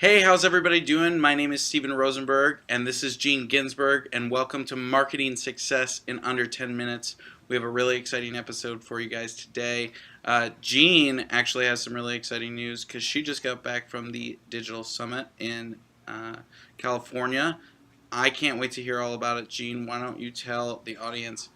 Hey, how's everybody doing? My name is Steven Rosenberg, and this is Ginzburg, and welcome to Marketing Success in Under 10 Minutes. We have a really exciting episode for you guys today. Jean actually has some really exciting news because she just got back from the Digital Summit in California. I can't wait to hear all about it. Jean, why don't you tell the audience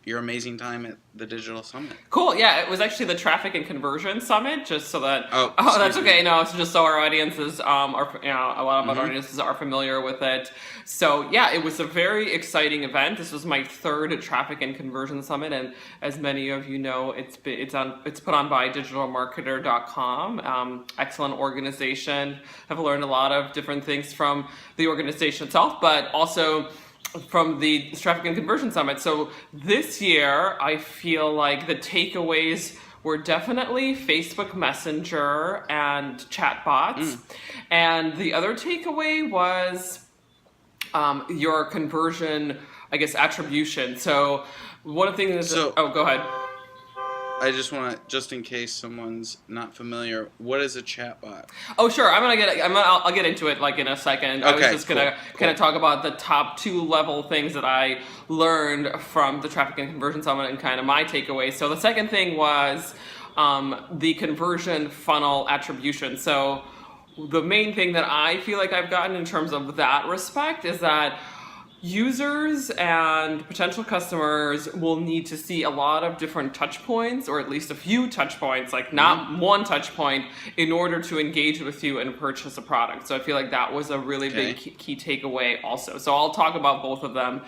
your amazing time at the Digital Summit? Cool. Yeah, it was actually the Traffic and Conversion Summit. Just so that that's okay. Me. No, it's just so our audiences are a lot of our audiences are familiar with it. So yeah, it was a very exciting event. This was my third Traffic and Conversion Summit, and as many of you know, it's put on by digitalmarketer.com. Excellent organization. I've learned a lot of different things from the organization itself, but also from the Traffic and Conversion Summit. So this year, I feel like the takeaways were definitely Facebook Messenger and chatbots. And the other takeaway was your conversion, I guess, attribution. So one of the things is, go ahead. I just want to, just in case someone's not familiar, what is a chatbot? Oh, sure. I'll get into it like in a second. Okay, I was just gonna kind of talk about the top 2-level things that I learned from the Traffic and Conversion Summit and kind of my takeaways. So the second thing was the conversion funnel attribution. So the main thing that I feel like I've gotten in terms of that respect is that users and potential customers will need to see a lot of different touch points, or at least a few touch points, like not one touch point, in order to engage with you and purchase a product. So I feel like that was a really big key takeaway also. So I'll talk about both of them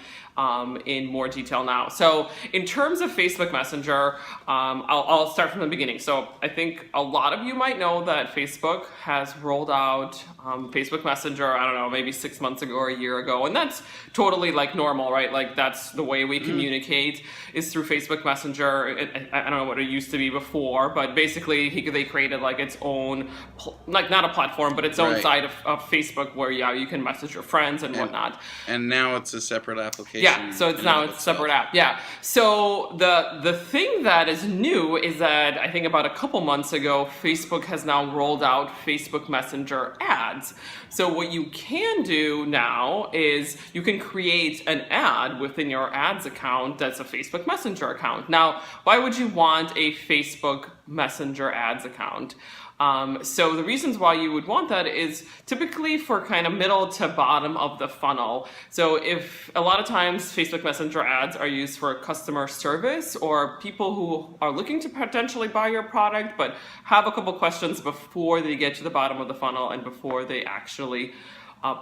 in more detail now. So in terms of Facebook Messenger, I'll start from the beginning. So I think a lot of you might know that Facebook has rolled out Facebook Messenger, I don't know, maybe 6 months ago or a year ago, and that's totally like normal, right? Like that's the way we communicate is through Facebook Messenger. I don't know what it used to be before, but basically they created like its own, like not a platform, but its own side of Facebook where you can message your friends and whatnot. And now it's a separate application. Yeah, so it's now a separate app. Yeah. So the thing that is new is that I think about a couple months ago, Facebook has now rolled out Facebook Messenger ads. So what you can do now is you can create an ad within your ads account that's a Facebook Messenger account. Now, why would you want a Facebook Messenger ads account? So the reasons why you would want that is typically for kind of middle to bottom of the funnel. So if a lot of times Facebook Messenger ads are used for customer service or people who are looking to potentially buy your product but have a couple questions before they get to the bottom of the funnel and before they actually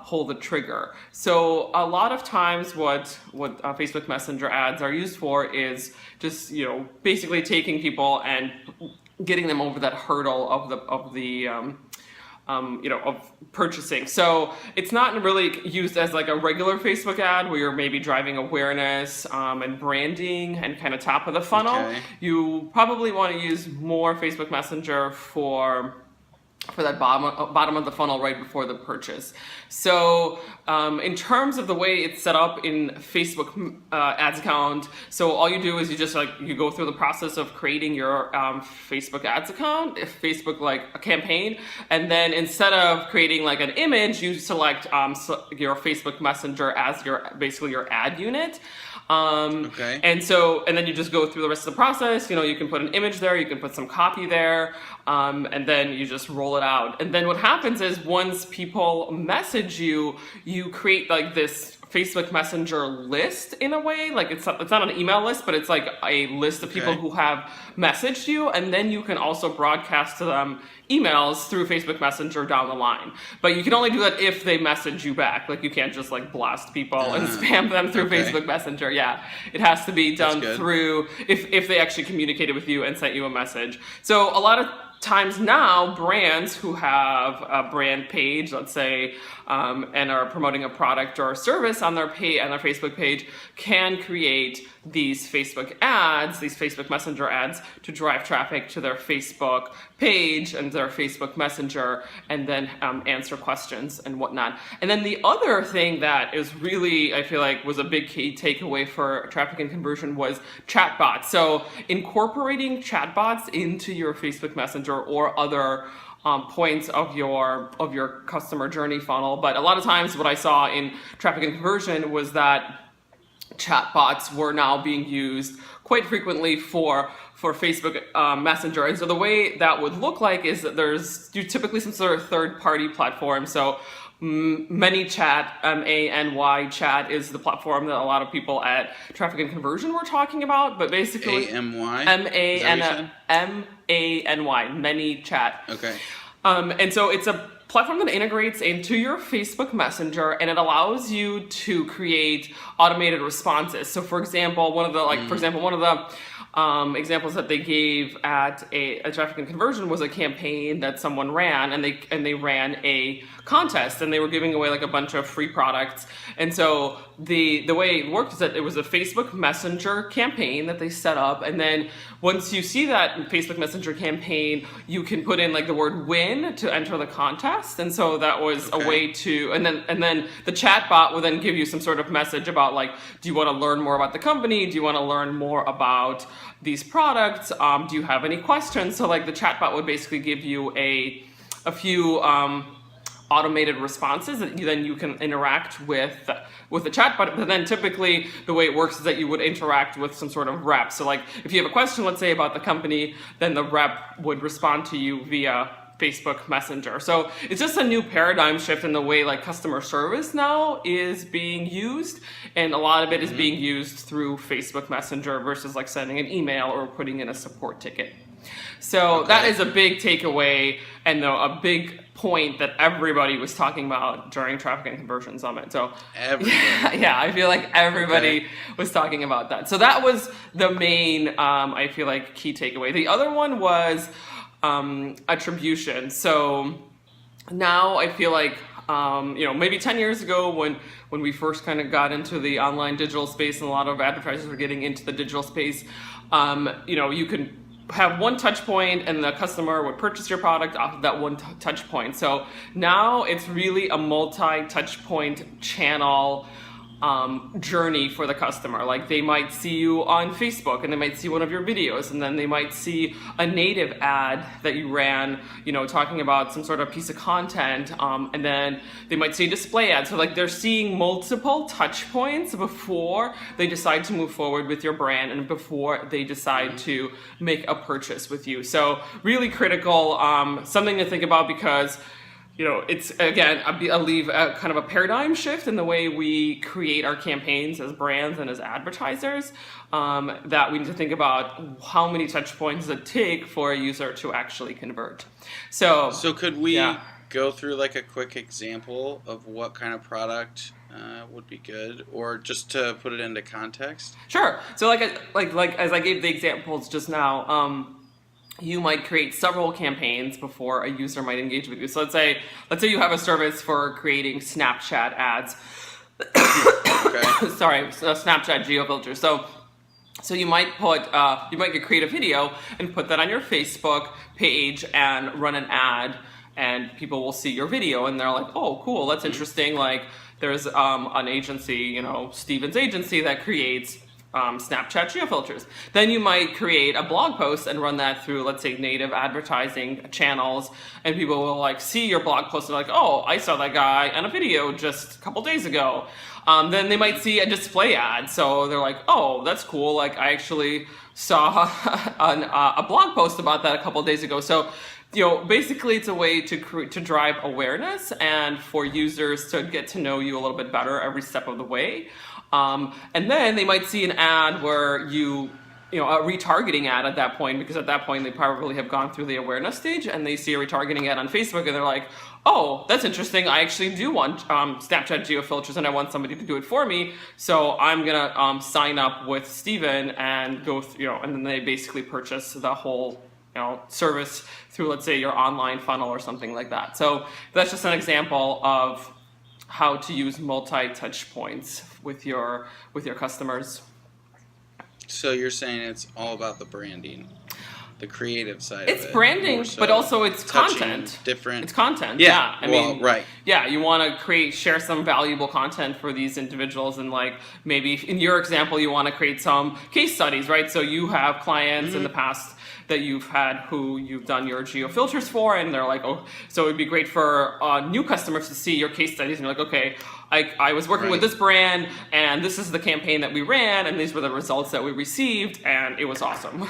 pull the trigger. So a lot of times what Facebook Messenger ads are used for is just, basically taking people and getting them over that hurdle of purchasing. So it's not really used as like a regular Facebook ad where you're maybe driving awareness and branding and kind of top of the funnel. Okay. You probably want to use more Facebook Messenger for that bottom of the funnel right before the purchase. So in terms of the way it's set up in Facebook ads account, so all you do is you go through the process of creating your Facebook ads account, Facebook like a campaign, and then instead of creating like an image, you select your Facebook Messenger as your ad unit. And then you just go through the rest of the process. You can put an image there, you can put some copy there, and then you just roll it out. And then what happens is once people message you, you create like this Facebook Messenger list in a way. Like it's not an email list, but it's like a list of people who have messaged you, and then you can also broadcast to them emails through Facebook Messenger down the line. But you can only do that if they message you back. Like you can't just like blast people and spam them through Facebook Messenger. Yeah, it has to be done through if they actually communicated with you and sent you a message. So a lot of times now, brands who have a brand page, let's say, and are promoting a product or a service on their Facebook page, can create these Facebook ads, these Facebook Messenger ads, to drive traffic to their Facebook page and their Facebook Messenger, and then answer questions and whatnot. And then the other thing that is really, I feel like, was a big key takeaway for traffic and conversion was chatbots. So incorporating chatbots into your Facebook Messenger or other points of your customer journey funnel. But a lot of times what I saw in traffic and conversion was that chatbots were now being used quite frequently for Facebook Messenger. And so the way that would look like is that there's typically some sort of third-party platform. So ManyChat, MANY Chat, is the platform that a lot of people at Traffic and Conversion were talking about. But basically, AMY? MANY, ManyChat. Okay. And so it's a platform that integrates into your Facebook Messenger, and it allows you to create automated responses. So, for example, one of the examples that they gave at a traffic and conversion was a campaign that someone ran, and they ran a contest, and they were giving away like a bunch of free products. And so the way it worked is that it was a Facebook Messenger campaign that they set up, and then once you see that Facebook Messenger campaign, you can put in like the word win to enter the contest. And so that was a way to, and then the chat bot will then give you some sort of message about like, do you want to learn more about the company? Do you want to learn more about these products? Do you have any questions? So like the chat bot would basically give you a few automated responses that you can interact with the chat bot. But then typically the way it works is that you would interact with some sort of rep. So like if you have a question, let's say about the company, then the rep would respond to you via Facebook Messenger. So it's just a new paradigm shift in the way like customer service now is being used, and a lot of it is being used through Facebook Messenger versus like sending an email or putting in a support ticket. So that is a big takeaway and a big point that everybody was talking about during Traffic and Conversion Summit. So yeah, I feel like everybody was talking about that. So that was the main, I feel like, key takeaway. The other one was attribution. So now I feel like, maybe 10 years ago when we first kind of got into the online digital space and a lot of advertisers were getting into the digital space, you can have one touch point and the customer would purchase your product off of that one touch point. So now it's really a multi-touch point channel journey for the customer. Like they might see you on Facebook and they might see one of your videos, and then they might see a native ad that you ran, talking about some sort of piece of content, and then they might see a display ad. So like they're seeing multiple touch points before they decide to move forward with your brand and before they decide to make a purchase with you. So really critical, something to think about, because it's, again, I believe a kind of a paradigm shift in the way we create our campaigns as brands and as advertisers, that we need to think about how many touch points does it take for a user to actually convert. So could we go through like a quick example of what kind of product would be good, or just to put it into context? Sure. So like as I gave the examples just now, you might create several campaigns before a user might engage with you. So let's say you have a service for creating Snapchat ads. Sorry, Snapchat geofilters. So you might create a video and put that on your Facebook page and run an ad, and people will see your video and they're like, oh, cool, that's interesting. Like there's an agency, Steven's agency, that creates Snapchat geofilters. Then you might create a blog post and run that through, let's say, native advertising channels, and people will like see your blog post and like, oh, I saw that guy on a video just a couple days ago. Then they might see a display ad, so they're like, oh, that's cool. Like I actually saw a blog post about that a couple days ago. So basically it's a way to drive awareness and for users to get to know you a little bit better every step of the way. And then they might see an ad where a retargeting ad at that point, because at that point they probably have gone through the awareness stage, and they see a retargeting ad on Facebook and they're like, oh, that's interesting. I actually do want Snapchat geofilters and I want somebody to do it for me. So I'm gonna sign up with Steven and go and then they basically purchase the whole service through, let's say, your online funnel or something like that. So that's just an example of how to use multi-touch points with your customers. So you're saying it's all about the branding? the creative side It's of it. branding, So but also it's touching content. Different. It's content. Yeah. I mean, right. Yeah, you want to share some valuable content for these individuals, and like maybe in your example, you want to create some case studies, right? So you have clients in the past that you've had who you've done your geo filters for, and they're like, oh, so it'd be great for new customers to see your case studies, and you're like, okay, I was working with this brand, and this is the campaign that we ran, and these were the results that we received, and it was awesome.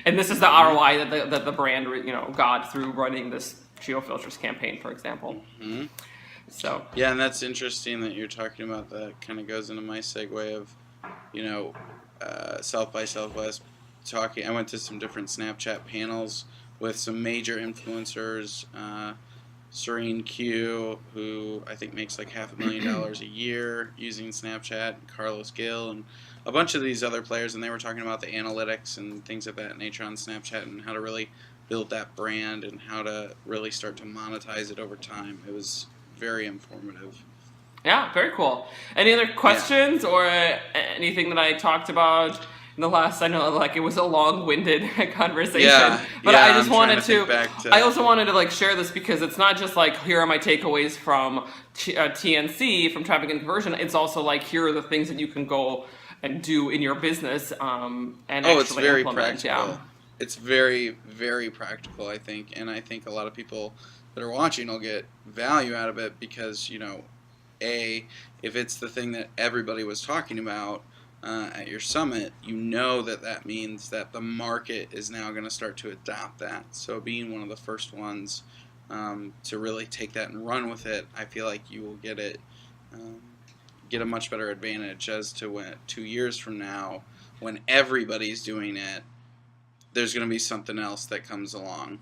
And this is the ROI that the brand got through running this geo filters campaign, for example. So yeah, and that's interesting that you're talking about that. Kind of goes into my segue of, South by Southwest. I went to some different Snapchat panels with some major influencers. Serene Q, who I think makes like $500,000 a year using Snapchat, and Carlos Gil, and a bunch of these other players, and they were talking about the analytics and things of that nature on Snapchat and how to really build that brand and how to really start to monetize it over time. It was very informative. Yeah, very cool. Any other questions or anything that I talked about in the last? I know, like, it was a long-winded conversation, but I just wanted I also wanted to like share this because it's not just like, here are my takeaways from TNC, from traffic and conversion. It's also like, here are the things that you can go and do in your business and actually it's very implement. practical. Yeah. It's very, very practical, I think, and I think a lot of people that are watching will get value out of it because, if it's the thing that everybody was talking about at your summit, that means that the market is now going to start to adopt that. So being one of the first ones to really take that and run with it, I feel like you will get a much better advantage as to when 2 years from now, when everybody's doing it, there's going to be something else that comes along.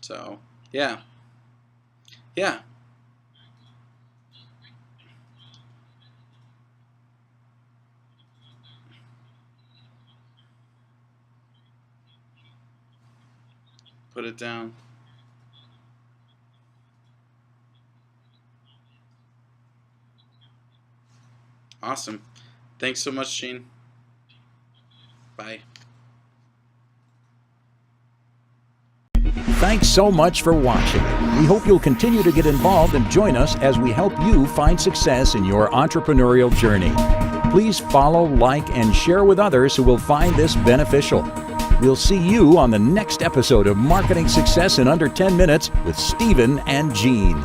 So, yeah. Put it down. Awesome. Thanks so much, Gene. Bye. Thanks so much for watching. We hope you'll continue to get involved and join us as we help you find success in your entrepreneurial journey. Please follow, like, and share with others who will find this beneficial. We'll see you on the next episode of Marketing Success in Under 10 Minutes with Stephen and Gene.